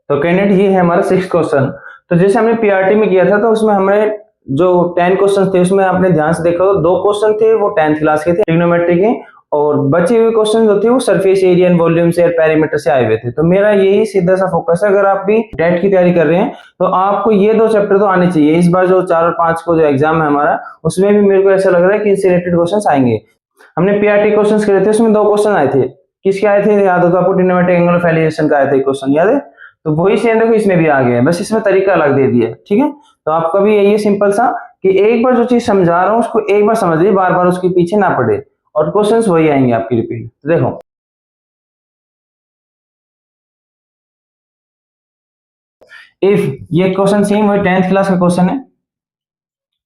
तो कैंडिडेट ये है हमारा 6th क्वेश्चन। तो जैसे हमने पीआरटी में किया था तो उसमें हमें जो 10 क्वेश्चन थे उसमें आपने ध्यान से देखा तो 2 क्वेश्चन थे वो 10th क्लास के थे ट्रिग्नोमेट्री के, और बचे हुए क्वेश्चन जो थे वो सरफेस एरिया एंड वॉल्यूम से, पैरामीटर से आए हुए थे। तो मेरा यही सीधा सा फोकस है, अगर आप भी टेट की तैयारी कर रहे हैं तो आपको ये 2 चैप्टर तो आने चाहिए। इस बार जो 4 और 5 को जो एग्जाम है हमारा, उसमें भी मेरे को ऐसा लग रहा है कि इनसे रिलेटेड क्वेश्चन आएंगे। हमने पीआरटी क्वेश्चन करे थे, उसमें 2 क्वेश्चन आए थे। किसके आए थे याद हो तो आपको? ट्रिग्नोमेट्रिक एंगल ऑफ एलिवेशन का आया था क्वेश्चन, याद है? तो वही सेम देखो इसमें भी आ गया है, बस इसमें तरीका अलग दे दिया, ठीक है। तो आपका भी यही है सिंपल सा कि एक बार जो चीज समझा रहा हूँ उसको एक बार समझ लीजिए, बार बार उसके पीछे ना पड़े, और क्वेश्चंस वही आएंगे आपकी रिपीट। तो देखो इफ, ये क्वेश्चन सेम वही 10th क्लास का क्वेश्चन है,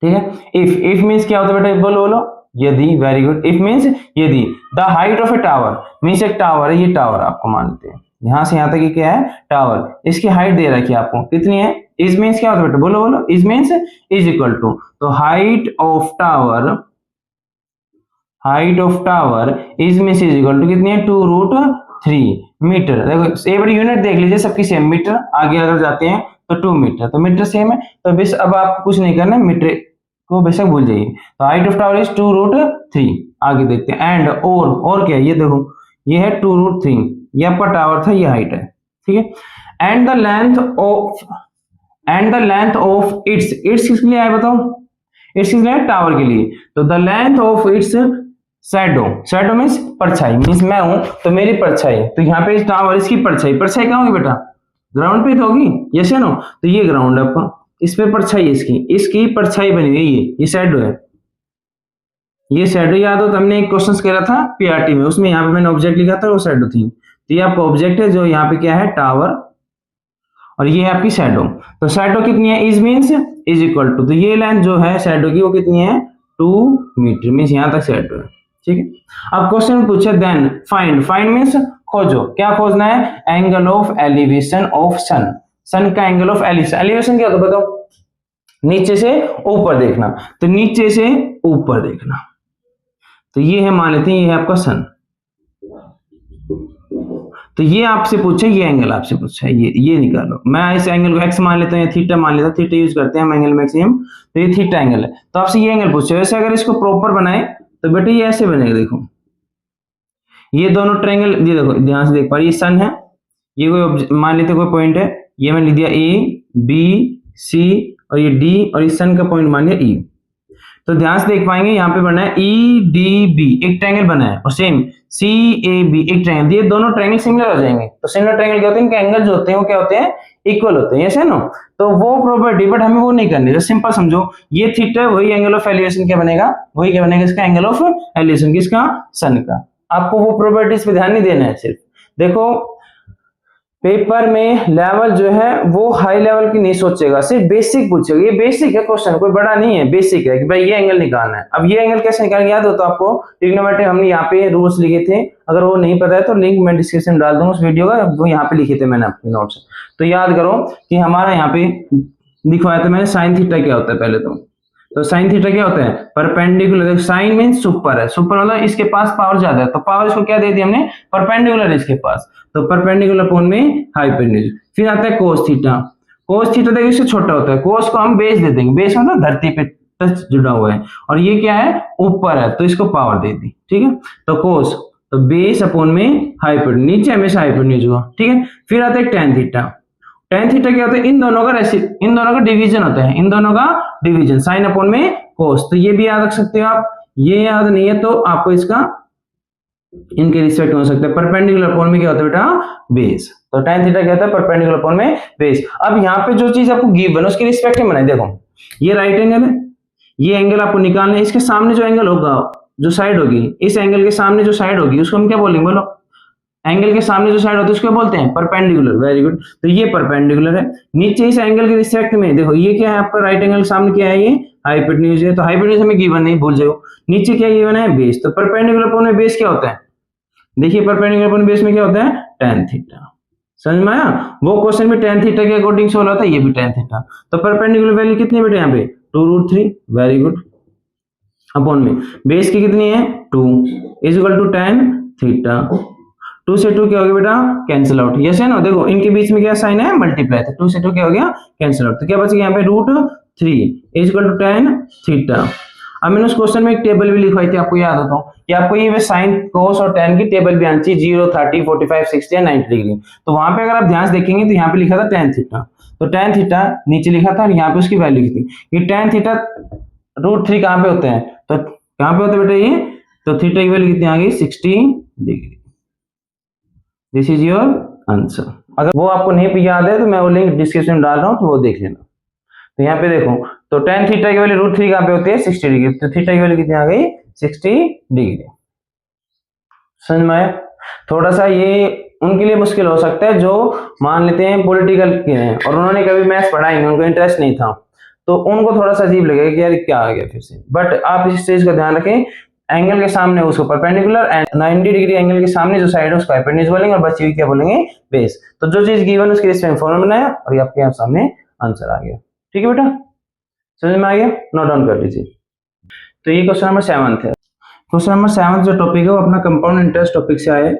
ठीक है। इफ मींस क्या होता है बेटा? बोलो बोलो। यदि, वेरी गुड। इफ मींस यदि the height of A tower, means एक टावर है, ये टावर आपको मानते हैं यहां से यहां तक ये क्या है? टावर। इसकी हाइट दे रखी है आपको, कितनी है? इज मींस क्या होता है बेटा? बोलो बोलो। Is means is equal to, तो height of tower, height of tower is means is equal to कितनी है? 2√3 मीटर। देखो ये बड़ी यूनिट देख लीजिए, सबकी सेम मीटर। आगे अगर जाते हैं तो 2 मीटर, तो मीटर सेम है, तो बस अब आपको कुछ नहीं करना, मीटर को बेशक भूल जाइए। तो हाइट ऑफ टावर इज 2√3। आगे देखते हैं एंड और क्या है? ये देखो ये है 2√3, ये आपका टावर था, ये हाइट है, ठीक है। And the length of its किसके लिए आए बताओ? इट्स किसके लिए? टावर के लिए। तो the length of its shadow means परछाई, मीन्स मैं हूं तो मेरी परछाई, तो यहाँ पे टावर इसकी परछाई कहाँ होगी बेटा? ग्राउंड पे तो होगी, यस या नो? तो ये ग्राउंड है आपका, इस पे परछाई इसकी परछाई बनी हुई है, ये शैडो है, ये शैडो। याद हो तो हमने एक क्वेश्चन करा था पीआरटी में, उसमें यहाँ पे मैंने ऑब्जेक्ट लिखा था, वो शैडो थी। तो ये आपका ऑब्जेक्ट है जो यहाँ पे क्या है? टावर, और ये है आपकी शैडो। तो शैडो कितनी है? Is means is equal to, तो ये लेंथ जो है शैडो की वो कितनी है? 2 मीटर, मींस यहाँ तक शैडो है, ठीक है। अब क्वेश्चन पूछे देन फाइंड मींस खोजो, क्या खोजना है? एंगल ऑफ एलिवेशन ऑफ सन का एंगल ऑफ एलिवेशन क्या होता है बताओ? नीचे से ऊपर देखना, तो नीचे से ऊपर देखना, तो ये है, मान लेते हैं ये है आपका सन। तो ये आपसे पूछे, ये एंगल आपसे पूछा है, ये निकालो। मैं इस एंगल को एक्स मान लेता हूँ या थीटा मान लेता हूँ, थीटा यूज करते हैं हम एंगल मैक्सिमम, तो ये थीटा एंगल है। तो आपसे ये एंगल पूछे, वैसे अगर इसको प्रॉपर बनाए तो बेटे ये ऐसे बनेगा, देखो ये दोनों ट्रायंगल, ये देखो ध्यान से देख पा रही, ये सन है, ये कोई मान लेते कोई पॉइंट है, ये मैंने लिख दिया ए बी सी, और ये डी, और इस सन का पॉइंट मान लिया ई। तो ध्यान से देख पाएंगे यहाँ पे बना है ई डी बी, एक ट्रायंगल बना है, और सेम सी ए बी एक ट्रायंगल, ये दोनों ट्रायंगल सिमिलर हो जाएंगे। तो सिमिलर ट्रायंगल क्या होते हैं? इनके एंगल जो होते हैं वो क्या होते हैं? इक्वल होते हैं, ऐसे ना। तो वो प्रॉपर्टी, बट हमें वो नहीं करनी। तो सिंपल समझो, ये थीटा वही एंगल ऑफ एलिवेशन क्या बनेगा? वही क्या बनेगा इसका? एंगल ऑफ एलिवेशन किसका? सन का। आपको वो प्रॉपर्टीज पे ध्यान नहीं देना है, सिर्फ देखो पेपर में लेवल जो है वो हाई लेवल की नहीं सोचेगा, सिर्फ बेसिक पूछेगा। ये बेसिक है क्वेश्चन, कोई बड़ा नहीं है, बेसिक है कि भाई ये एंगल निकालना है। अब ये एंगल कैसे निकालेंगे? याद हो तो आपको ट्रिग्नोमेट्री हमने यहाँ पे रूल्स लिखे थे, अगर वो नहीं पता है तो लिंक मैं डिस्क्रिप्शन में डाल दूंगा उस वीडियो का, वो यहाँ पे लिखे थे मैंने अपने नोट्स। तो याद करो कि हमारा यहाँ पे दिखवाया था मैंने साइन थीटा क्या होता है पहले तो साइन थीटा क्या होता है? परपेंडिकुलर। साइन मीन सुपर है, सुपर मतलब इसके पास पावर ज्यादा है, तो पावर इसको क्या दे दी हमने? परपेंडिकुलर इसके पास, तो परपेंडिकुलर कोण में हाइपोटेन्यूज। फिर आता है कोस थीटा। कोस थीटा देखिए इससे छोटा होता है, कोस को हम बेस दे देंगे, बेस मतलब धरती पे टच जुड़ा हुआ है, और ये क्या है? ऊपर है, तो इसको पावर दे दी, ठीक है। तो कोस, तो बेस अपॉन में हाइपोटेन्यूज, नीचे हमेशा हाइपोटेन्यूज हुआ, ठीक है। फिर आता है टेन थीटा। टेन थीटा क्या होता है? इन दोनों का डिवीजन होता है, इन दोनों का डिवीजन, साइन अपॉन में कोस। तो ये भी याद रख सकते हो आप। ये याद नहीं है तो आपको इसका इनके रिस्पेक्ट हो सकता है। परपेंडिकुलर अपॉन में क्या होता है बेटा? बेस। तो टेन थीटा क्या होता है? परपेंडिकुलर अपॉन में बेस। अब यहाँ पे जो चीज आपको गिवन है उसके रिस्पेक्ट में बनाए। देखो ये राइट एंगल है, ये एंगल आपको निकालना है, इसके सामने जो एंगल होगा, जो साइड होगी, इस एंगल के सामने जो साइड होगी उसको हम क्या बोलेंगे? बोलो, एंगल के सामने जो साइड होती है उसको बोलते हैं परपेंडिकुलर। Very good. तो ये परपेंडिकुलर है। नीचे इस एंगल के रिस्पेक्ट में देखो ये क्या है आपका? राइट एंगल के सामने क्या है? ये हाइपोटेन्यूज है। तो हाइपोटेन्यूज हमें गिवन नहीं, भूल जाओ। नीचे क्या गिवन है? बेस। तो परपेंडिकुलर अपॉन में बेस क्या होता है? देखिए परपेंडिकुलर अपॉन बेस में क्या होता है? tan theta. समझ में आया? वो क्वेश्चन भी tan थीटा के अकॉर्डिंग सोल्व होता है, ये भी tan थीटा। तो परपेंडिकुलर वैल्यू कितनी बेटे यहाँ पे? 2√3। Very good. अपॉन में बेस की कितनी है? 2 is equal to tan theta. 2 से 2 क्या हो गया बेटा, कैंसिल आउट, यस है ना। देखो इनके बीच में क्या साइन है, मल्टीप्लाई, तो 2 से 2 क्या हो गया, कैंसिल आउट। तो क्या बच गया यहाँ पे √3 is equal to tan theta. अब मैंने उस क्वेश्चन में एक टेबल भी लिखवाई थी, आपको याद होता कि आपको ये साइन, कोस और tan की टेबल भी आनी चाहिए, 0, 30, 45, 60 या 90 डिग्री। तो वहां पे अगर आप ध्यान से देखेंगे तो यहाँ पे लिखा था tan थीटा, तो tan थीटा नीचे लिखा था और यहाँ पे उसकी वैल्यू लिखी थी। ये tan थीटा √3 कहाँ पे होते हैं, तो कहाँ पे होते हैं बेटा ये, तो थीटा की वैल्यू कितनी आ गई, 60 degree. This is your answer. अगर वो आपको नहीं याद है तो मैं वो लिंक डिस्क्रिप्शन में डाल रहा हूँ, तो वो देख लेना। तो यहाँ पे देखो, तो tan थीटा की वैल्यू √3 कहाँ पे होती है, 60 डिग्री, तो थीटा की वैल्यू कितनी आ गई, 60 डिग्री। समझ में आया। थोड़ा सा ये उनके लिए मुश्किल हो सकता है जो मान लेते हैं पॉलिटिकल के हैं और उन्होंने कभी मैथ्स पढ़ा ही नहीं, उनको इंटरेस्ट नहीं था, तो उनको थोड़ा सा अजीब लगेगा कि यार क्या आ गया फिर से। बट आप इस चीज का ध्यान रखें, एंगल के सामने उसको परपेंडिकुलर एंड 90 डिग्री एंगल के सामने जो साइड है उसको हाइपोटेन्यूज बोलेंगे और बची हुई क्या बोलेंगे, बेस। तो जो चीज गिवन उसके रिस्पेक्ट में फॉर्मूला बनाया और ये आपके यहाँ सामने आंसर आ गया। ठीक है बेटा, समझ में आ गया, नोट डाउन कर लीजिए। तो ये क्वेश्चन नंबर 7 है। क्वेश्चन नंबर 7 जो टॉपिक है वो अपना कंपाउंड इंटरेस्ट टॉपिक से आए।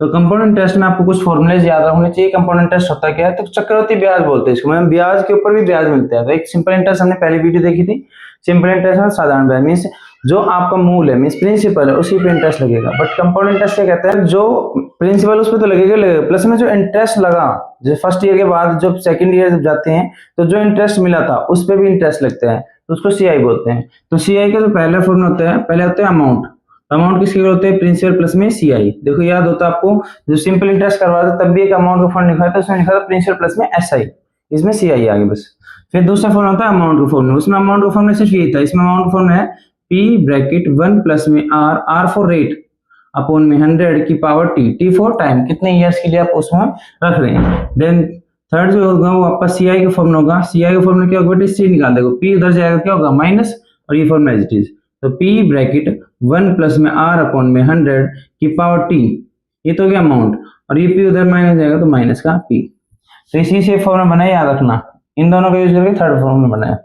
तो कंपाउंड इंटरेस्ट में आपको कुछ फॉर्मूलेज याद होने चाहिए। कंपाउंड इंटरेस्ट होता क्या है, तो चक्रवृद्धि ब्याज बोलते हैं इसको, मतलब ब्याज के ऊपर भी ब्याज मिलता है। तो एक सिंपल इंटरेस्ट हमने पहले वीडियो देखी थी, सिंपल इंटरेस्ट में साधारण ब्याज मींस जो आपका मूल है मींस प्रिंसिपल है उसी पे इंटरेस्ट लगेगा। बट कंपाउंड इंटरेस्ट क्या कहते हैं, जो प्रिंसिपल उस पे तो लगेगा प्लस में जो इंटरेस्ट लगा, जैसे फर्स्ट ईयर के बाद जब सेकंड ईयर जब जाते हैं तो जो इंटरेस्ट मिला था उस पे भी इंटरेस्ट लगता है, तो उसको सीआई बोलते हैं। तो सीआई का जो पहला फॉर्मूला होता है, पहले होता है अमाउंट, अमाउंट किसके होते हैं, प्रिंसिपल प्लस में सीआई। देखो याद होता है आपको, जो सिंपल इंटरेस्ट करवा था तब भी एक अमाउंट का फॉर्मूला लिखा था, उसमें लिखा था प्रिंसिपल प्लस में एसआई, इसमें सीआई आ गई बस। फिर दूसरा फॉर्मूला होता है अमाउंट का फॉर्मूला, उसमें अमाउंट का फॉर्मूला सिर्फ यही था, इसमें अमाउंट का फॉर्मूला है P ब्रैकेट 1 प्लस में R, R for rate upon में 100 की power T, T for time, कितने ईयर्स के लिए आप उसमें रख रहे हैं। देन थर्ड जो होगा वो आपका सीआई का फॉर्मूला होगा, सीआई का फॉर्मूला क्या होगा बेटा, सी निकाल देखो, P उधर जाएगा क्या होगा माइनस और ये फॉर्मूला एज इट इज, तो P ब्रैकेट 1 प्लस में R अपॉन में 100 की पावर T, ये तो गया अमाउंट और ये P उधर माइनस जाएगा तो माइनस का P। तो इसी से फॉर्मूला बनाया, याद रखना इन दोनों का यूज करके थर्ड फॉर्मूला बनाया।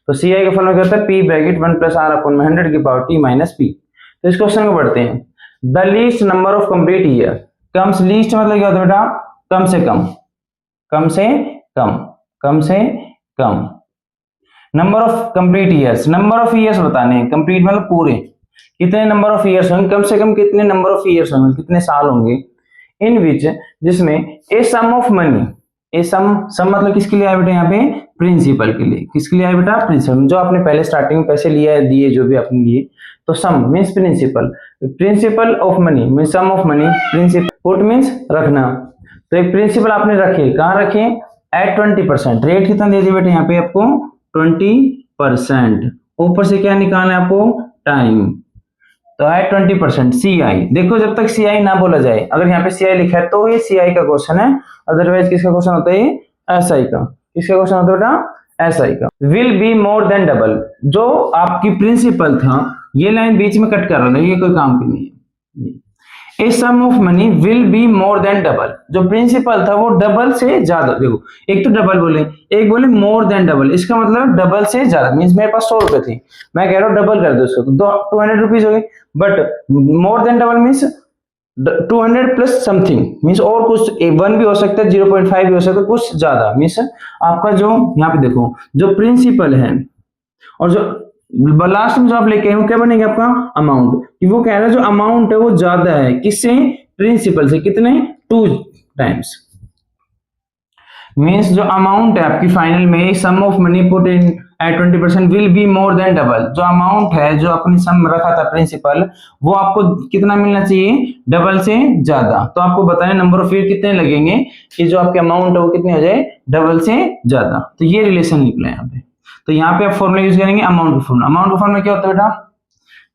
तो सीआई का फॉर्मूला क्या होता है, P bracket 1 plus R upon में 100 की पावर T माइनस P। तो इस क्वेश्चन को पढ़ते हैं। The least number of complete year comes, least मतलब क्या होता है बेटा, कम से कम, कम से कम, कम से कम। Number of complete years, number of years बताने हैं, कंप्लीट मतलब पूरे, कितने नंबर ऑफ ईयर्स होंगे, कम से कम कितने नंबर ऑफ ईयर्स होंगे, कितने साल होंगे, इन विच जिसमें ए सम ऑफ मनी, ए सम मतलब किसके लिए आया बेटा, यहाँ पे प्रिंसिपल के लिए, किसके लिए आया बेटा, प्रिंसिपल, जो आपने पहले स्टार्टिंग में पैसे लिया है, दिए जो भी आपने लिए, तो sum means principal, principal of money means sum of money, principal put means रखना। तो एक प्रिंसिपल आपने रखे, कहाँ रखे, एट 20%, रेट कितना दे दिया बेटा यहाँ पे आपको 20%, ऊपर से क्या निकालना है आपको, टाइम, तो है 20%। सीआई देखो जब तक सीआई ना बोला जाए, अगर यहाँ पे सीआई लिखा है तो ये सीआई का क्वेश्चन है, अदरवाइज किसका क्वेश्चन होता है, ये एसआई का, किसका क्वेश्चन होता है बेटा, एसआई का। Will be more than double, जो आपकी प्रिंसिपल था, ये लाइन बीच में कट कर रहा था, ये कोई काम की नहीं है। A sum of money will be more than double, जो प्रिंसिपल था वो डबल से ज्यादा, देखो एक तो डबल बोले, एक बोले मोर देन डबल, इसका मतलब डबल से ज्यादा, मींस मेरे पास 100 रुपए थे, मैं कह रहा हूँ डबल कर दो इसको, तो 200 रुपीज हो गए, but more than double means 200 plus something, means और कुछ 1 भी हो सकता है, 0.5 भी हो सकता है, कुछ ज्यादा, मींस आपका जो यहाँ पे देखो जो प्रिंसिपल है और जो लास्ट में जो आप लेके आए क्या बनेगा आपका अमाउंट, कि वो कह रहा है जो अमाउंट है वो ज्यादा है किससे, प्रिंसिपल से, कितने 2 टाइम्स, मींस जो अमाउंट है आपकी फाइनल में sum of money put in at 20% will be more than double, जो अमाउंट है जो अपनी सम रखा था प्रिंसिपल वो आपको कितना मिलना चाहिए, डबल से ज्यादा। तो आपको बताया नंबर ऑफ ईयर कितने लगेंगे कि जो आपके अमाउंट है वो कितने हो जाए, डबल से ज्यादा। तो ये रिलेशन निकला यहाँ पे। तो यहाँ पे आप फॉर्मूला यूज करेंगे अमाउंट का फॉर्मूला। अमाउंट का फॉर्मूला क्या होता है बेटा,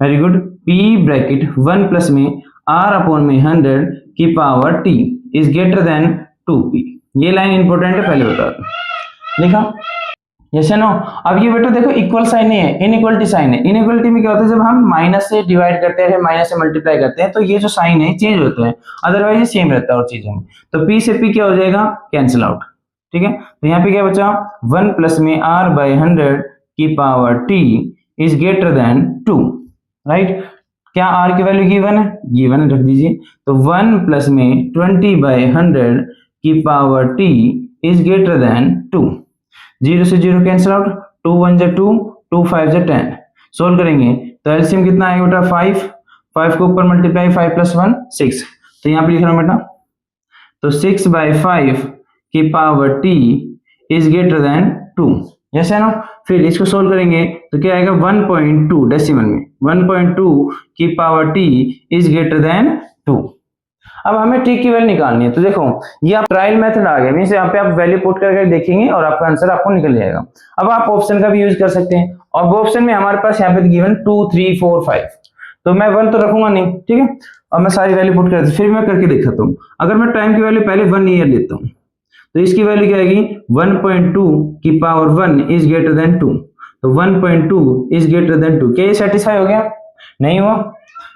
very good, P bracket 1 plus में R अपॉन में 100 की power T is greater then 2P। ये लाइन इंपॉर्टेंट है, पहले बता दो, लिखा यस नो। अब ये बेटा देखो इक्वल साइन नहीं है, इनइक्वालिटी साइन है। इनइक्वालिटी में क्या होता है, जब हम माइनस से डिवाइड करते हैं, माइनस से मल्टीप्लाई करते हैं, तो ये जो साइन है चेंज होता है, अदरवाइज ये सेम रहता है और चीजों में। तो P से P क्या हो जाएगा, कैंसिल आउट, ठीक है। तो यहाँ पे क्या बचा, 1 प्लस में R बाई 100 की power T is greater than 2, right. क्या r की वैल्यू गिवन है? गिवन है, रख दीजिए। तो 1 प्लस में 20/100 की power t is greater than 2। 0 से 0 कैंसिल आउट, 2 1 जा 2, 2 5 जा 10। सोल्व करेंगे तो एलसीएम कितना आएगा बेटा 5, 5 को ऊपर मल्टीप्लाई 5 + 1 6। तो यहाँ पे लिख रहा हूँ बेटा, तो 6/5 की power t is greater than 2, yes है ना। फिर इसको सोल्व करेंगे तो क्या आएगा 1.2 डेसिमल में, 1.2 की power t is greater than 2। अब हमें t की वैल्यू निकालनी है। तो देखो ये आप ट्रायल मेथड आ गया, मींस यहाँ पे आप वैल्यू पुट करके देखेंगे और आपका आंसर आपको निकल जाएगा। अब आप ऑप्शन का भी यूज कर सकते हैं, और ऑप्शन में हमारे पास यहाँ पे गिवन 2 3 4 5, तो मैं 1 तो रखूंगा नहीं, ठीक है। और मैं सारी वैल्यू पुट कर, फिर मैं करके दिखाता हूँ। अगर मैं टाइम की वैल्यू पहले 1 ईयर लेता हूँ तो इसकी वैल्यू क्या आएगी 1.2 की पावर 1 इज ग्रेटर देन 2। तो 1.2 इज ग्रेटर देन 2, क्या ये सेटिस्फाई हो गया? नहीं हुआ,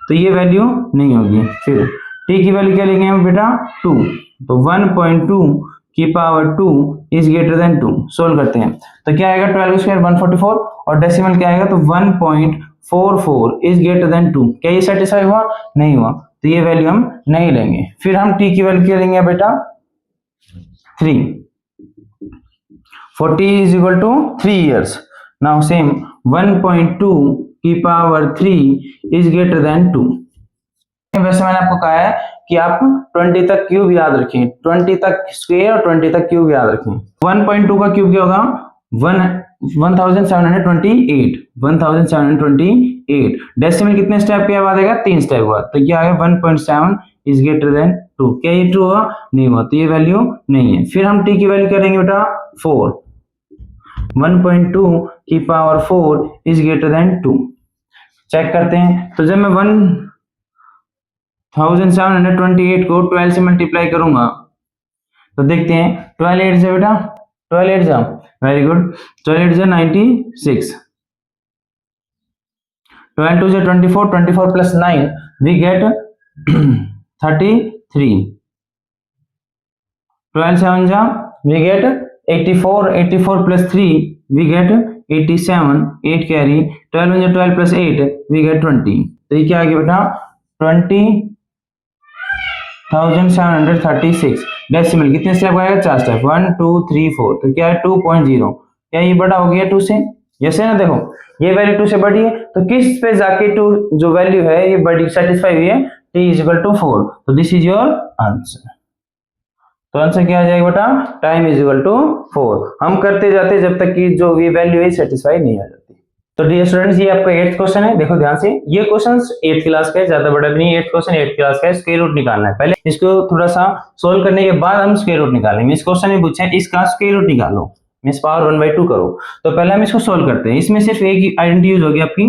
तो ये वैल्यू नहीं होगी। फिर t की वैल्यू क्या लेंगे हम बेटा 2, तो 1.2 की power 2 is greater than 2। Solve करते हैं तो क्या आएगा 12 स्क्वायर 144, और डेसिमल क्या आएगा तो 1.44 इज ग्रेटर देन 2। क्या ये सेटिस्फाई हुआ? नहीं हुआ, तो ये वैल्यू हम नहीं लेंगे। फिर हम t की वैल्यू क्या लेंगे बेटा 3, for t is equal to 3 years. Now same 1.2 की पावर 3 is greater than 2। वैसे मैंने आपको कहा है कि आप 20 तक क्यूब याद रखें, 20 तक स्क्वायर और 20 तक क्यूब याद रखें। 1.2 का क्यूब क्या होगा 1728, 1728। डेसिमल कितने स्टेप के बाद आएगा 3 स्टेप बाद, तो क्या आएगा 1.7 इज ग्रेटर देन 2। क्या ये ट्रू हुआ? नहीं हुआ, तो ये वैल्यू नहीं है। फिर हम t की वैल्यू करेंगे बेटा 4, 1.2 की power 4 is greater than 2। Check करते हैं, तो जब मैं 1728 को 12 से मल्टीप्लाई करूंगा तो देखते हैं 12 8 से बेटा 12 8 जा, वेरी गुड, 12 8 जा 96, 12 2 जा 24, 24 प्लस 9 वी गेट 33, 12 7 जा we get 84, 84 plus 3 we get 87, 8 carry, 12 जा 12 प्लस 8 वी गेट 20। तो ये क्या आ गया बेटा 20,736। डेसिमल कितने स्टेप आएगा 4 स्टेप, 1 2 3 4, तो क्या है 2.0। क्या ये बड़ा हो गया 2 से? यस है ना। देखो ये वैल्यू 2 से बड़ी है, तो किस पे जाके 2 जो वैल्यू है ये बड़ी सेटिस्फाई हुई है, t इज इक्वल टू 4। तो दिस इज योर आंसर। तो आंसर क्या आ जाएगा बेटा टाइम इज इक्वल टू 4। हम करते जाते जब तक कि जो ये वैल्यू है सेटिस्फाई नहीं आ जाती। तो डियर स्टूडेंट्स ये आपका 8th क्वेश्चन है, देखो ध्यान से, ये क्वेश्चन 8th क्लास का है, ज्यादा बड़ा भी नहीं। 8th क्वेश्चन 8th क्लास का है, स्क्वायर रूट निकालना है। पहले इसको थोड़ा सा सोल्व करने के बाद हम स्क्वायर रूट निकालेंगे। इस क्वेश्चन में पूछा है इसका स्क्वायर रूट निकालो, मींस पावर 1/2 करो। तो पहले हम इसको सोल्व करते हैं। इसमें सिर्फ एक आइडेंटिटी यूज होगी आपकी,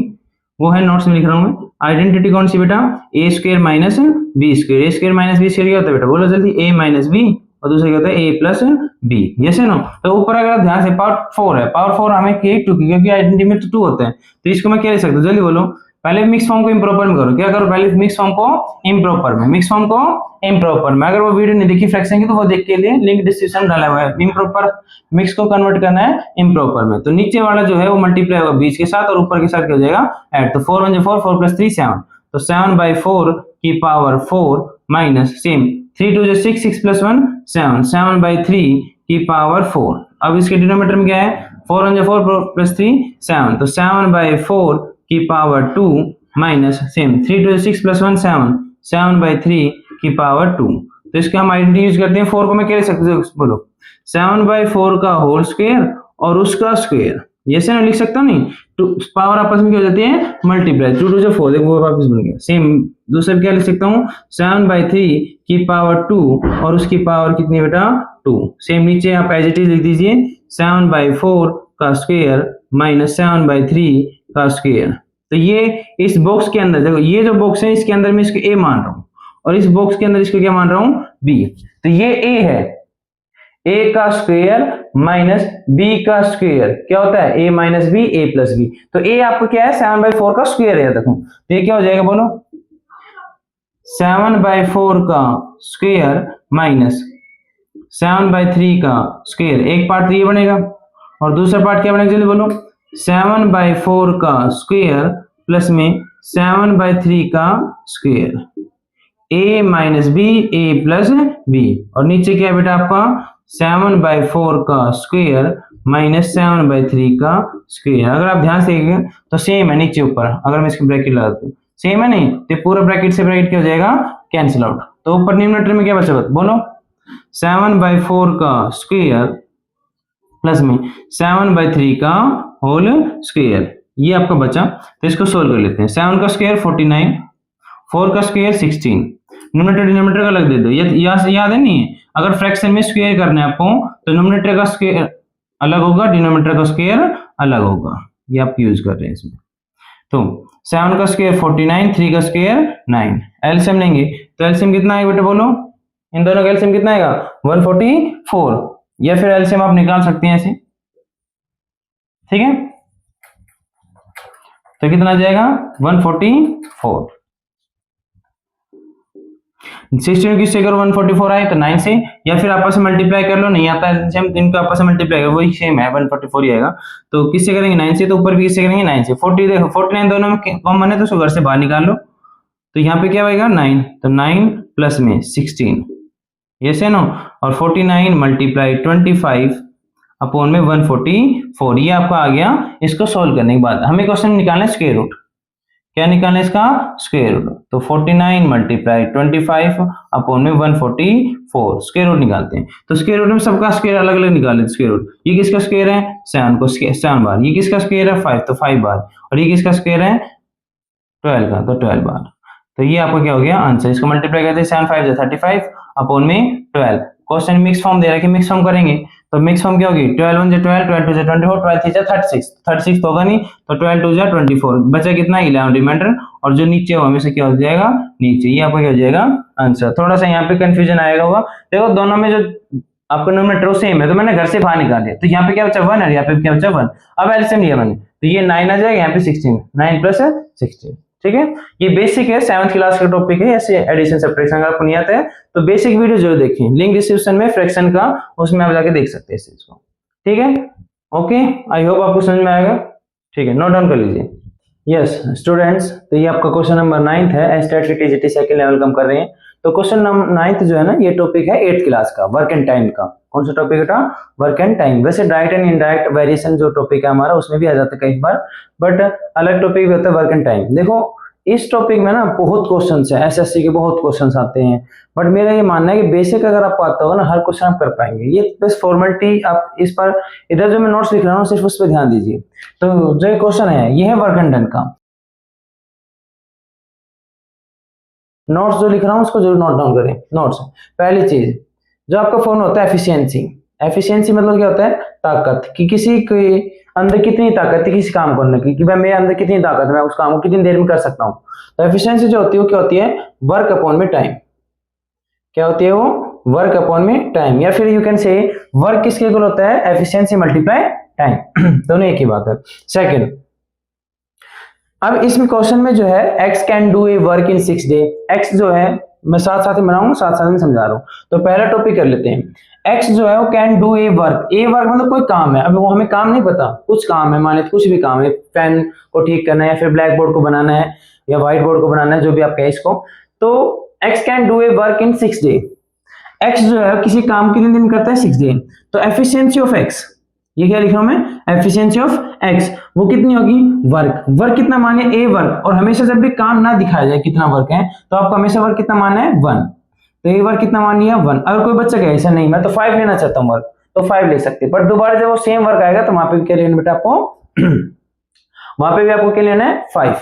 वो है नोट्स में लिख रहा हूं मैं। आइडेंटिटी कौन सी बेटा a square minus b square. a square minus b square क्या होता है बेटा, बोलो जल्दी, a माइनस b, और दूसरा क्या होता है a प्लस b, यस है नो। तो ऊपर अगर ध्यान से पावर 4 है, पावर 4 हमें k 2 क्योंकि आइडेंटिटी में तो 2 होते हैं, तो इसको मैं क्या लिख सकता हूं जल्दी बोलो। पहले मिक्स फॉर्म को इम्प्रॉपर में करो, क्या करो पहले मिक्स फॉर्म को इम्प्रॉपर में, मिक्स फॉर्म को इम्प्रॉपर में। अगर वो वीडियो नहीं देखी फ्रैक्शन की तो वो देख के लिए लिंक डिस्क्रिप्शन डाला हुआ है। इम्प्रॉपर मिक्स को कन्वर्ट करना है इम्प्रॉपर में, तो नीचे वाला जो है वो मल्टीप्लाई होगा बीच के साथ और ऊपर के साथ क्या हो जाएगा ऐड। तो 4 1 4, 4 प्लस 3 7, तो 7/4 की पावर 4 माइनस सेम 3 2 6, 6 प्लस 1 7, 7/3 की पावर 4। अब इसके डिनोमिनेटर में क्या है 4 1 4 प्लस 3 7, तो 7/4 की पावर 2 माइनस सेम 3 2 6 प्लस 1 7, 7/3 की पावर 2। तो इसका हम आइडेंटिटी यूज करते हैं। 4 को मैं क्या लिख सकते हैं बोलो 7/4 का होल स्क्वायर और उसका स्क्वायर, ये से ना लिख सकता हूं नहीं, तो पावर आपस में क्या हो जाती है मल्टीप्लाई, 2 2 4, देखो वो वापस बन गया। सेम दूसरा क्या लिख सकता हूं 7/3 की पावर 2 और उसकी पावर कितनी बेटा 2। सेम नीचे आप एज इट इज लिख दीजिए 7/4 का स्क्वायर माइनस 7/3 का स्क्वायर। तो ये इस बॉक्स के अंदर देखो, ये जो बॉक्स है इसके अंदर मैं इसको a मान रहा हूं और इस बॉक्स के अंदर इसको क्या मान रहा हूं b। तो ये a है, a का स्क्वायर माइनस b का स्क्वायर क्या होता है a minus b, a plus b। तो a आपको क्या है 7/4 का स्क्वायर है। देखो तो ये क्या हो जाएगा बोलो 7/4 का स्क्वायर माइनस 7/3 का स्क्वायर। एक पार्ट तो ये बनेगा और दूसरा पार्ट क्या बनेगा जल्दी बोलो 7/4 का स्क्वायर प्लस में 7/3 का square, a minus B, A plus B, और नीचे क्या है बेटा आपका 7/4 का स्क्वायर माइनस 7/3 का स्क्वायर। अगर आप ध्यान से देखेंगे तो सेम है नीचे ऊपर, अगर मैं इसकी ब्रैकेट लगा दूं सेम है नहीं, तो पूरा ब्रैकेट से ब्रैकेट क्या हो जाएगा, कैंसिल आउट। तो ऊपर न्यूमरेटर में क्या बचा बोलो, 7/4 का स्क्वायर प्लस में 7/3 का होल स्क्वायर, ये आपका बचा। तो इसको सोल्व कर लेते हैं। 7 का स्क्वायर 49, 4 का स्क्वायर 16, न्यूमरेटर डिनोमिनेटर का अलग दे दो। ये याद है नहीं है, अगर फ्रैक्शन में स्क्वायर करना है आपको तो न्यूमरेटर का स्क्वायर अलग होगा, डिनोमिनेटर का स्क्वायर अलग होगा, ये आप यूज कर रहे हैं इसमें। तो 7 का स्क्वायर 49, 3 का स्क्वायर 9, एलसीएम लेंगे तो एलसीएम कितना आएगा बेटा बोलो, इन दोनों का एलसीएम कितना आएगा 144, या फिर एलसीएम आप निकाल सकते हैं ऐसे, ठीक है। तो कितना आ जाएगा 144, 16 किससे करो 144 आए तो 9 से, या फिर आपस में मल्टीप्लाई कर लो, नहीं आता है इनको आपस में मल्टीप्लाई करो वही सेम है 144 ही आएगा। तो किससे करेंगे 9 से, तो ऊपर भी किससे करेंगे 9 से। 40 देखो 49 दोनों में कॉमन है तो उसको घर से बाहर निकाल लो, तो यहाँ पे क्या आएगा 9, तो 9 प्लस में 16 ये से नो, और 49 मल्टीप्लाई 25 अपॉन में 144, ये आपका आ गया। इसको सोल्व करने के बाद हमें क्वेश्चन निकालना है स्क्वायर रूट, क्या निकालना है इसका स्क्वायर रूट। तो 49 मल्टीप्लाई 25 अपॉन में 144 स्क्वायर रूट निकालते हैं। तो स्क्वायर रूट में सबका स्क्वायर अलग अलग निकाले स्क्वायर रूट। ये किसका स्क्वायर है 7 को 7 बार, ये किसका स्क्वायर है 5 तो 5 बार, और ये किसका स्क्वायर है 12 का तो 12 बार। तो ये आपका क्या हो गया आंसर। इसको मल्टीप्लाई करते हैं 7 5 35 अपॉन में 12। क्वेश्चन मिक्स फॉर्म दे रहा है कि मिक्स फॉर्म करेंगे, तो मिक्स फॉर्म क्या होगी 12 1 12, 12 2 24, 12 3 36, 36 तो होगा नहीं, तो 12 2 24, बचा कितना 11 रिमाइंडर, और जो नीचे हो हमें से क्या हो जाएगा नीचे, ये आपका क्या हो जाएगा आंसर। थोड़ा सा यहाँ पे कंफ्यूजन आएगा होगा, देखो दोनों में जो आपका नोमेट्रो सेम है, तो मैंने घर से बाहर निकाल दिया, तो यहाँ पे क्या बचा 1 है, यहाँ पे क्या बचा 1। अब एलसीएम लिया मैंने, तो ये 9 आ जाएगा, यहाँ पे 16, 9 प्लस 16, ठीक है। ये बेसिक है 7th क्लास का टॉपिक है, ऐसे एडिशन सब्ट्रैक्शन अगर आपको नहीं आता है तो बेसिक वीडियो जरूर देखें, लिंक डिस्क्रिप्शन में फ्रैक्शन का, उसमें आप जाके देख सकते हैं इस चीज को, ठीक है। ओके, आई होप आपको समझ में आएगा, ठीक है, नोट डाउन कर लीजिए। यस स्टूडेंट्स, तो ये आपका क्वेश्चन नंबर 9 है, एस्टेट की टीजीटी सेकंड लेवल कम कर रहे हैं। तो क्वेश्चन नंबर 9 जो है ना, ये टॉपिक है 8th क्लास का, वर्क एंड टाइम का। कौन सा टॉपिक था वर्क एंड टाइम। वैसे डायरेक्ट एंड इनडायरेक्ट वेरिएशन जो टॉपिक है हमारा उसमें भी आ जाता है कई बार, बट अलग टॉपिक भी होता है वर्क एंड टाइम। देखो इस टॉपिक में ना बहुत क्वेश्चंस हैं, एसएससी के बहुत क्वेश्चंस आते हैं, बट मेरा ये मानना है कि बेसिक अगर आपको आता होगा ना हर क्वेश्चन आप कर पाएंगे। ये बस फॉर्मेलिटी आप इस पर, इधर जो मैं नोट्स लिख रहा हूँ सिर्फ उस पर ध्यान दीजिए। तो जो ये क्वेश्चन है ये है वर्क एंड डन का, नोट्स जो लिख रहा हूँ उसको जरूर नोट डाउन करें। नोट्स पहली चीज जो आपका फोन होता है एफिशिएंसी। एफिशिएंसी मतलब क्या होता है ताकत, कि किसी के अंदर कितनी ताकत है किसी काम करने की, कि भाई मेरे अंदर कितनी ताकत है, मैं उस काम को कितनी देर में कर सकता हूँ। तो एफिशिएंसी जो होती है वो क्या होती है वर्क अपॉन में टाइम। क्या होती है वो वर्क अपॉन में टाइम, या फिर यू कैन से वर्क किसके इक्वल होता है एफिशिएंसी मल्टीप्लाई टाइम, दोनों एक ही बात है। सेकंड, अब इसमें क्वेश्चन में जो है x can do a work in 6 day, x जो है मैं साथ साथ में बनाऊंगा साथ साथ में समझा रहा हूँ। तो पहला टॉपिक कर लेते हैं, x जो है वो can do a work, A work मतलब कोई काम है, अभी वो हमें काम नहीं पता, कुछ काम है, मान लीजिए कुछ भी काम है, फैन को ठीक करना है या फिर ब्लैक बोर्ड को बनाना है या व्हाइट बोर्ड को बनाना है, जो भी आप कहें इसको। तो x can do a work in 6 day, x जो है किसी काम कितने दिन करता है 6 डे। तो एफिशिएंसी ऑफ x, ये क्या लिख रहा हूं मैं एफिशिएंसी ऑफ x, वो कितनी होगी वर्क, वर्क कितना मानिए a वर्क, और हमेशा जब भी काम ना दिखाया जाए कितना वर्क है तो आपको हमेशा वर्क कितना मानना है 1, तो a वर्क कितना मानिए 1। अगर कोई बच्चा कहे ऐसा नहीं मैं तो 5 लेना चाहता हूँ वर्क, तो 5 ले सकते हैं, पर दोबारा जब वो सेम वर्क आएगा तो वहां पे क्या लेना बेटा आपको वहां पे भी आपको क्या लेना है 5।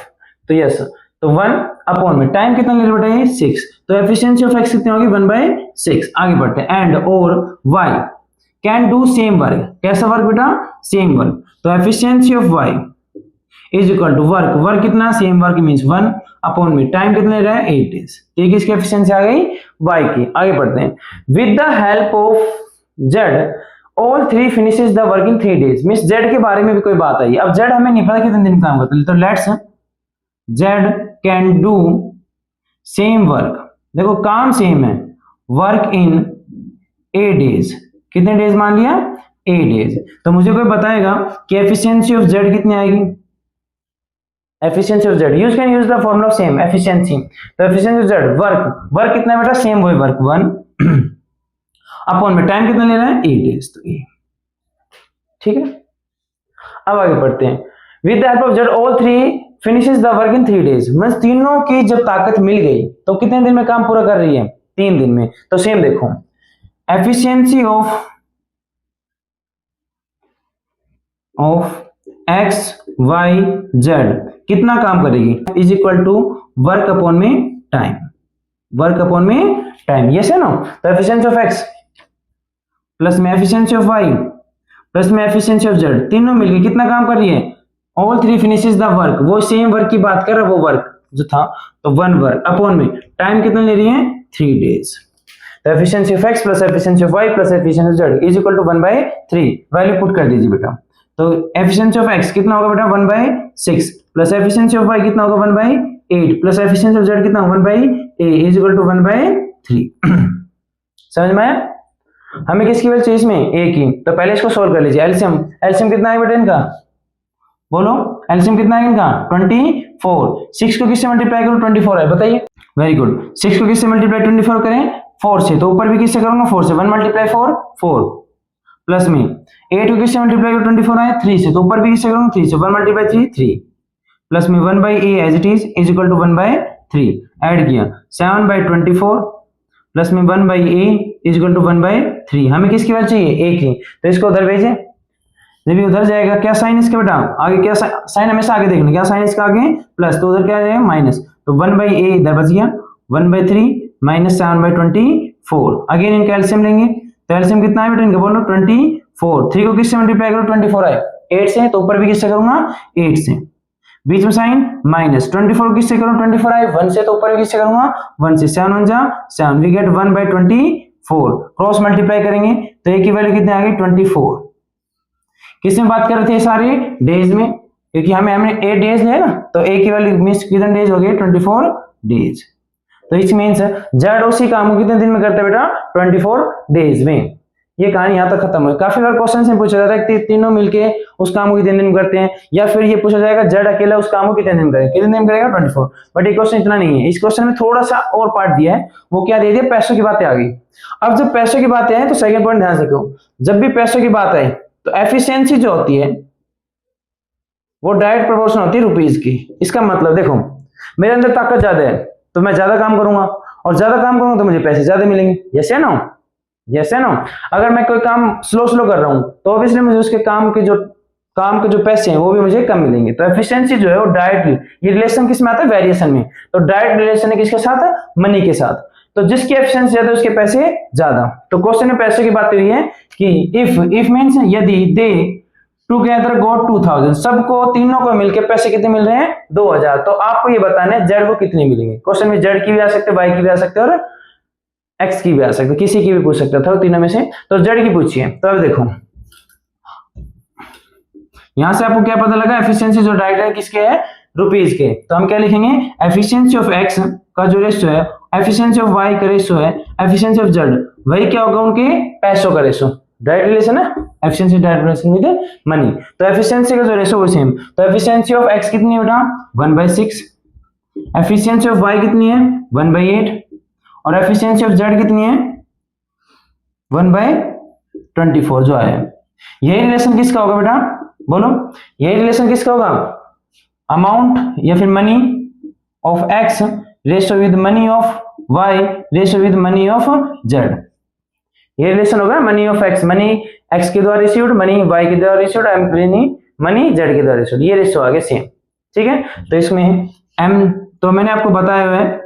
तो यस, तो 1 अपॉन में टाइम कितना ले बेटा 6, तो एफिशिएंसी ऑफ x कितनी होगी 1/6। आगे बढ़ते हैं, एंड और y can do same work, कैसा वर्क बेटा सेम वर्क, तो efficiency of y is equal to work, work कितना सेम वर्क मींस 1 अपॉन में टाइम कितना रहा है 8 डेज। ठीक है, इसकी एफिशिएंसी आ गई y की। आगे बढ़ते हैं, with the help of z all 3 finishes the work in 3 days, means z के बारे में भी कोई बात आई। अब z हमें नहीं पता कितने दिन काम करता है, तो let's z can do same work, देखो काम सेम है, वर्क इन 8 डेज, कितने डेज मान लिया 8 डेज। तो मुझे कोई बताएगा कि एफिशिएंसी ऑफ z कितनी आएगी, efficiency of Z, use can use the formula of same efficiency. तो efficiency of Z work, work कितना है बेटा, सेम वही वर्क 1 अपॉन में टाइम कितना ले रहा है 8 डेज, तो ये ठीक है। अब आगे पढ़ते हैं, with the help of Z all three finishes the work in 3 days, मतलब तीनों की जब ताकत मिल गई तो कितने दिन में काम पूरा कर रही है, 3 दिन में। तो सेम देखो, efficiency of X Y Z कितना काम करेगी, is equal to work upon में टाइम, वर्क अपॉन में टाइम, यस है ना। तो एफिशिएंसी ऑफ एक्स प्लस में एफिशिएंसी ऑफ वाई प्लस में एफिशिएंसी ऑफ जेड, तीनों मिलके कितना काम कर रही है, all three finishes the work, वो सेम वर्क की बात कर रहा है, वो वर्क जो था, तो 1 वर्क अपॉन में टाइम कितना ले रही है 3 डेज। तो efficiency of X plus efficiency of Y plus efficiency of Z is equal to 1/3, value put कर दीजिए बेटा। तो एफिशिएंसी ऑफ एक्स कितना होगा बेटा 1/6 प्लस एफिशिएंसी ऑफ वाई कितना होगा 1/8 प्लस एफिशिएंसी ऑफ जेड कितना 1/8 इज इक्वल टू 1/3। समझ में आया? हमें किसकी वैल्यू चाहिए इसमें, ए की। तो पहले इसको सोल्व कर लीजिए, एलसीएम, एलसीएम कितना है बेटा इनका, बोलो एलसीएम कितना है इनका 24। 6 को किससे मल्टीप्लाई करो 24 है, बताइए। वेरी गुड, 6 को किससे मल्टीप्लाई 24 करें 4 से, तो ऊपर भी किससे करूंगा 4 से, 1 मल्टीप्लाई 4 4 प्लस में 8 को किससे मल्टीप्लाई करो 24 है 3 से, तो ऊपर भी किससे करूंगा 3 से, 1 मल्टीप्लाई 3 3 प्लस में 1/a as it is equal to 1/3, add किया 7/24 प्लस में 1/a इज इक्वल टू 1/3। हमें किसकी वैल्यू चाहिए, a की, तो इसको उधर भेजे, जब ये उधर जाएगा क्या साइन इसका बेटा, आगे क्या साइन हमेशा आगे देखना, क्या साइन इसका आगे प्लस, तो उधर क्या जाएगा माइनस, तो 1/a इधर बच गया 1/3 माइनस 7/24। अगेन इनका एलसीएम लेंगे, तो एलसीएम कितना है बेटा इनका, बोलो 24। 3 को किससे मल्टीप्लाई करो 24 है 8 से, तो ऊपर भी किससे करूंगा 8 से, बीच में साइन माइनस 24 किससे करूं 24 है 1 से, तो ऊपर भी किससे करूंगा 1 से, 7 1 जा 7, वी गेट 1/24। क्रॉस मल्टीप्लाई करेंगे तो a की वैल्यू कितनी आ गई 24। किस में बात कर रहे थे सारे डेज में, क्योंकि हमने 8 डेज है ना, तो a की वैल्यू मींस कितने डेज हो गए 24 डेज। तो इस मींस जेड उसी काम को कितने दिन में करता है बेटा 24 डेज में। ये कहानी यहाँ तक खत्म हुई। काफी बार क्वेश्चन से पूछा जाता है कि तीनों मिलके उस काम को कितने दिन में करते हैं, या फिर ये पूछा जाएगा जेड अकेला उस काम को कितने दिन में करेगा, कितने दिन में करेगा 24। बट ये क्वेश्चन इतना नहीं है, इस क्वेश्चन में थोड़ा सा और पार्ट दिया है, वो क्या दे दिया, पैसों की बातें आ गई। अब जब पैसों की बातें आए तो सेकंड पॉइंट ध्यान से रखो, जब भी पैसों की बात आए तो एफिशिएंसी जो होती है वो डायरेक्ट प्रोपोर्शन होती है रुपीज की। इसका मतलब देखो, मेरे अंदर ताकत ज्यादा है तो मैं ज्यादा काम करूंगा, और ज्यादा काम करूंगा तो मुझे पैसे ज्यादा मिलेंगे, यस है ना, यस है ना। अगर मैं कोई काम स्लो स्लो कर रहा हूं तो ऑब्वियसली मुझे उसके काम के जो पैसे हैं वो भी मुझे कम मिलेंगे। तो एफिशिएंसी जो है वो डायरेक्टली, ये रिलेशन किस में आता है, वेरिएशन में, तो डायरेक्ट रिलेशन है किसके साथ, मनी के साथ। तो जिसकी एफिशिएंसी ज्यादा उसके पैसे ज्यादा। तो क्वेश्चन में पैसे की बात हुई है कि इफ मींस यदि दे टुगेदर गॉट 2000, सबको तीनों को मिलकर पैसे कितने मिल रहे हैं 2000, तो आपको ये बताना है जेड को कितने मिलेंगे। क्वेश्चन में जेड की भी आ सकते हैं, वाई की भी आ सकते हैं, और एक्स की भी आ सकते, किसी की भी पूछ सकता था तीनों में से। तो जेड की पूछिए। तो अब देखो यहां से आपको क्या पता लगा, एफिशिएंसी जो डायरेक्ट है किसके है, रुपीज के। तो हम क्या लिखेंगे, एफिशिएंसी ऑफ एक्स का जो रेशियो है, एफिशिएंसी ऑफ वाई का रेशियो है, एफिशिएंसी ऑफ जेड वही क्या होगा उनके पैसों का रेशियो। डायरेक्ट रिलेशन है, efficiency direct relation with money. तो एफिशिएंसी का जो रेशियो वो सेम। तो एफिशिएंसी ऑफ एक्स कितनी है बेटा 1/6, एफिशिएंसी ऑफ वाई कितनी है 1/8, और एफिशिएंसी ऑफ जेड कितनी है 1/24 जो है। यही रिलेशन किसका होगा बेटा, बोलो यही रिलेशन किसका होगा, अमाउंट या फिर money of X ratio with money of Y ratio with money of Z. ये रिलेशन होगा money of X, money X के द्वारा रिसीव्ड, मनी वाई के द्वारा रिसीव्ड, मनी जेड के द्वारा रिसीव्ड, ये रेशियो आ गया सेम। ठीक है, तो इसमें एम तो मैंने आपको बताया हुआ है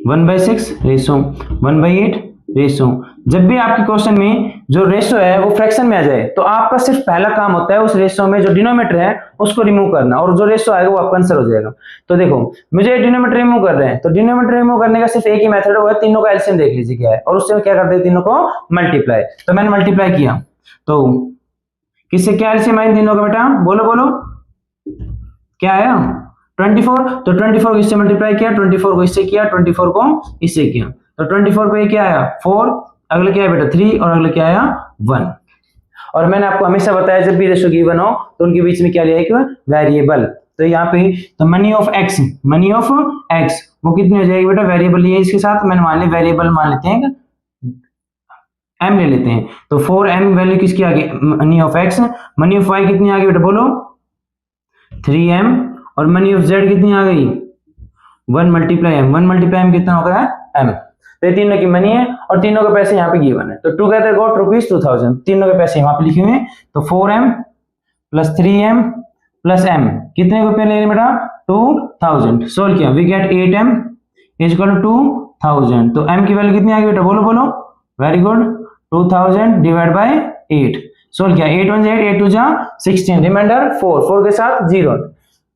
1/6 रेशो 1/8 रेशो। जब भी आपके क्वेश्चन में जो रेशो है वो फ्रैक्शन में आ जाए तो आपका सिर्फ पहला काम होता है उस रेशो में जो डिनोमिनेटर है उसको रिमूव करना, और जो रेशो आएगा वो आपका आंसर हो जाएगा। तो देखो मुझे डिनोमिनेटर रिमूव कर रहे हैं, तो डिनोमिनेटर रिमूव करने का सिर्फ एक ही मेथड है, तीनों का एलसीएम देख लीजिए क्या है, और उससे क्या करते हैं तीनों को मल्टीप्लाई। तो मैंने मल्टीप्लाई किया तो किससे क्या एलसीएम आया तीनों का बेटा, बोलो बोलो क्या आया 24। तो 24 को इससे मल्टीप्लाई किया, 24 को इससे किया, 24 को इससे किया, तो 24 पे क्या आया 4, अगले क्या है बेटा 3, और अगले क्या आया 1। और मैंने आपको हमेशा बताया जब भी रेशो गिवन हो तो उनके बीच में क्या लिया है कि वेरिएबल। तो यहाँ पे तो मनी ऑफ एक्स वो कितनी हो जाएगी बेटा, वेरिएबल लिया इसके साथ, मैंने मान लिया वेरिएबल मान लेते हैं m ले लेते हैं। तो 4m वैल्यू किसकी आ गई, money of x। Money of y कितनी आ गई बेटा बोलो 3m। और मनी ऑफ z कितनी आ गई 1 मल्टीप्लाई m। 1 मल्टीप्लाई m कितना होगा m। तो ये तीनों की मनी है और तीनों के पैसे यहाँ पे गिवन है। तो टुगेदर गॉट ₹2000, तीनों के पैसे यहाँ पे लिखे हुए हैं। तो 4m plus 3m plus m कितने रुपए ले रहे बेटा 2000। सोल्व किया we get 8m is equal to 2000। तो m की वैल्यू कितनी आ गई बेटा बोलो बोलो, very good 2000 divide by 8। Solve किया 8 1 8 8 2 16, रिमाइंडर 4 के साथ 0,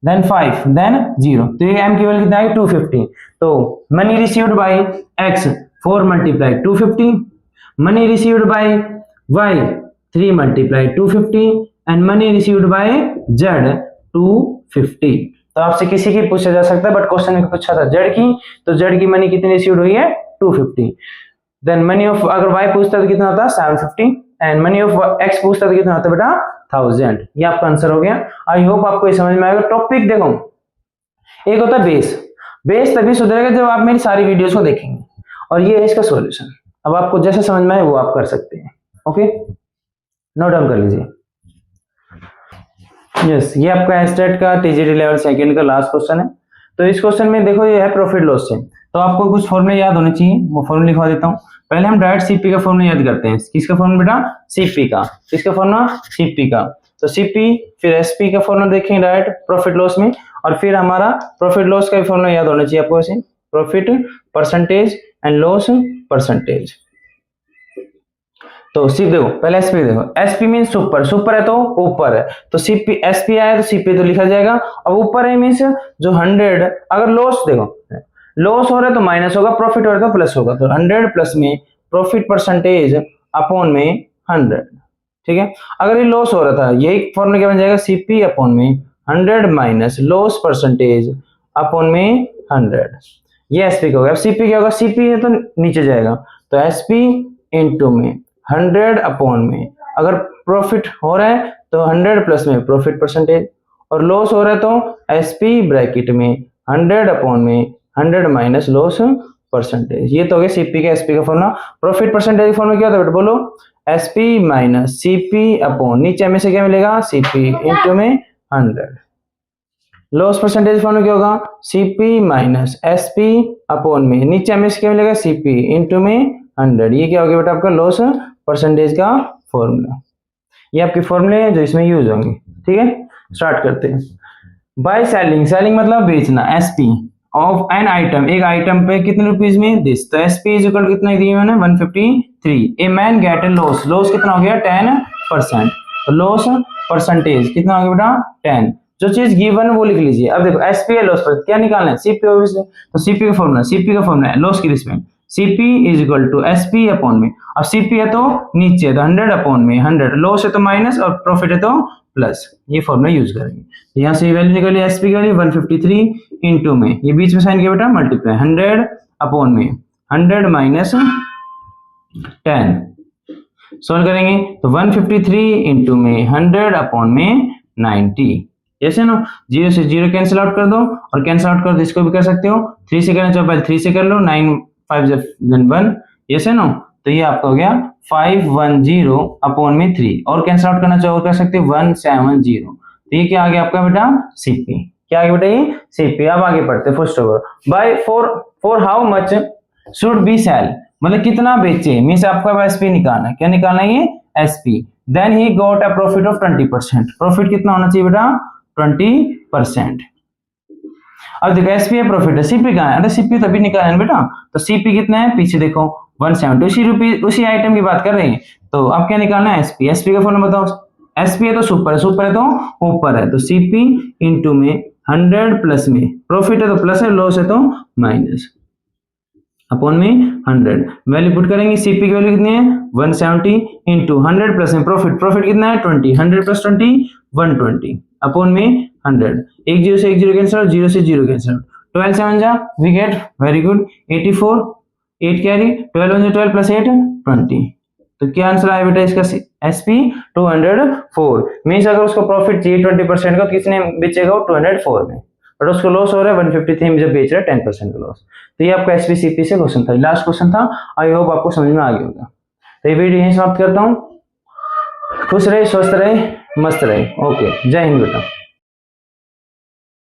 देन 5 देन 0। तो ये m की वैल्यू कितना है 250। तो money received by x 4 multiply 250, money received by y 3 multiply 250 and money received by z 250। तो आपसे किसी की पूछा जा सकता है बट क्वेश्चन में पूछा था z की, तो z की मनी कितनी रिसीव्ड हुई है 250। देन मनी ऑफ अगर y पूछता तो कितना होता 750 एंड मनी ऑफ x पूछता तो कितना होता बेटा 1000। ये आपका आंसर हो गया। आई होप आपको ये समझ में आएगा। टॉपिक देखो, एक होता है बेस तभी सुधरेगा जब आप मेरी सारी वीडियोस को देखेंगे, और ये है इसका सॉल्यूशन। अब आपको जैसे समझ में आए वो आप कर सकते हैं। ओके, नोट डाउन कर लीजिए। यस, ये आपका एस्टेट का टीजीटी लेवल सेकंड का लास्ट क्वेश्चन है। तो इस क्वेश्चन में देखो ये है प्रॉफिट लॉस से, तो आपको कुछ फॉर्मूले याद होने चाहिए, वो फॉर्मूला लिखवा देता हूँ। पहले हम डायरेक्ट सीपी का फॉर्मूला याद करते हैं। किसका फॉर्मूला बेटा सीपी का, किसका फॉर्मूला सीपी का। तो सीपी फिर एसपी का फॉर्मूला देखेंगे डायरेक्ट प्रॉफिट लॉस में, और फिर हमारा प्रॉफिट लॉस का फॉर्मूला याद होना चाहिए आपको, ऐसे profit percentage and loss percentage. तो सिर्फ देखो पहले एसपी देखो, एसपी मीन सुपर है तो ऊपर है, तो सीपी एसपी आया तो सीपी तो लिखा जाएगा। अब ऊपर है मीन्स जो 100, अगर लॉस देखो लॉस हो रहा है तो माइनस होगा, प्रॉफिट हो रहा है तो प्लस होगा। तो 100 प्लस में प्रॉफिट परसेंटेज अपॉन में 100, ठीक है। अगर ये लॉस हो रहा था यही फॉर्मूला क्या बन जाएगा सीपी अपॉन में 100 माइनस लॉस परसेंटेज अपॉन में 100। ये एसपी का होगा। अब सीपी क्या होगा, सीपी है तो नीचे जाएगा, तो एसपी इंटू में 100 अपॉन में, अगर प्रॉफिट हो रहा है तो 100 प्लस में प्रॉफिट परसेंटेज, और लॉस हो रहा है तो एसपी ब्रैकेट में 100 अपॉन में 100 माइनस लॉस परसेंटेज। ये तो हो गया सीपी का एसपी का फॉर्मूला। प्रॉफिट परसेंटेज फॉर्मूला क्या होता है बेटा बोलो, एसपी माइनस सीपी अपॉन नीचे में से क्या मिलेगा सीपी इंटू में 100। लॉस परसेंटेज फॉर्मूला क्या होगा सीपी माइनस एसपी अपॉन में नीचे में से क्या मिलेगा सीपी इंटू में 100। ये क्या हो गया बेटा आपका लॉस परसेंटेज का फॉर्मूला। ये आपके फॉर्मूले हैं जो इसमें यूज होंगे, ठीक है। स्टार्ट करते हैं। बाय सेलिंग, सेलिंग मतलब बेचना, एसपी ऑफ एन आइटम, एक आइटम पे कितने रुपीज में दिस, तो एसपी इज इक्वल कितना दिए मैंने 153। A main gate A loss, loss कितना हो गया 10%, तो लॉस परसेंटेज कितना हो गया बेटा 10। जो चीज गिवन वो लिख लीजिए। अब देखो एसपी है लॉस पर क्या निकालना है सीपी ऑब्वियसली, तो सीपी का फॉर्मूला है लॉस की respect CP is equal to SP upon में, अब सीपी है तो नीचे तो 100 अपॉन में 100, लॉस है तो माइनस और प्रॉफिट है तो प्लस, ये फॉर्मूला यूज करेंगे। तो यहाँ से वैल्यू निकली एसपी की वैल्यू 153 इंटू में ये बीच में साइन किया बेटा मल्टीप्लाई 100 अपॉन में 100 माइनस 10, सॉल्व करेंगे तो 153 इंटू में 100 अपॉन में 90, ऐसे ना 0 से 0 कैंसिल आउट कर दो, और कैंसिल आउट कर दो इसको भी कर सकते हो, 3 से करना चाहो पहले 3 से कर लो, 9 5 1, ऐसे ना। तो ये आपका हो गया 510 अपॉन में 3, और कैंसिल आउट करना चाहो कर सकते हो 170। तो ये क्या आ गया आपका बेटा सीपी, क्या आ गया बेटा ये सीपी। अब आगे पढ़ते हैं first over by for how much should be sell, मतलब कितना बेचे मींस आपका एसपी निकालना है, क्या निकालना है ये SP. Then he got a profit of 20%, profit कितना होना चाहिए बेटा 20%। अब देखो एसपी है प्रॉफिट है, सीपी कहाँ है, अरे सीपी तभी निकालना है बेटा, तो सीपी कितना है पीछे देखो 170, उसी रुपीज उसी आइटम की बात कर रहे हैं। तो अब क्या निकालना है एसपी, एसपी का फॉर्मूला बताओ, एसपी है तो सुपर है, सुपर है तो ऊपर है, तो सीपी इंटू में 100 प्लस में प्रॉफिट है तो प्लस है, लॉस है तो माइनस अपॉन में 100। वैल्यू पुट करेंगे, सीपी की वैल्यू कितनी है 170 इंटू 100 प्लस में प्रॉफिट कितना है 20, 100 प्लस 20 120 अपॉन में 100। एक 0 से 1 0 कैंसिल आउट, 0 से 0 कैंसिल आउट, 12 7 जा we get very good 84, 8 carry, 12 1 12 plus 8 20, तो क्या आंसर आया बेटा इसका? SP 204 मीन्स अगर उसको प्रॉफिट चाहिए 20% का, किसने बेचेगा? वो 204 में, बट उसको लॉस हो रहा है 153 में जब बेच रहा है 10% का लॉस। तो ये आपका SPCP से क्वेश्चन था, लास्ट क्वेश्चन था। आई होप आपको समझ में आ गया होगा। तो ये वीडियो यहीं समाप्त करता हूँ। खुश रहे, स्वस्थ रहे, मस्त रहे। ओके, जय हिंद बेटा।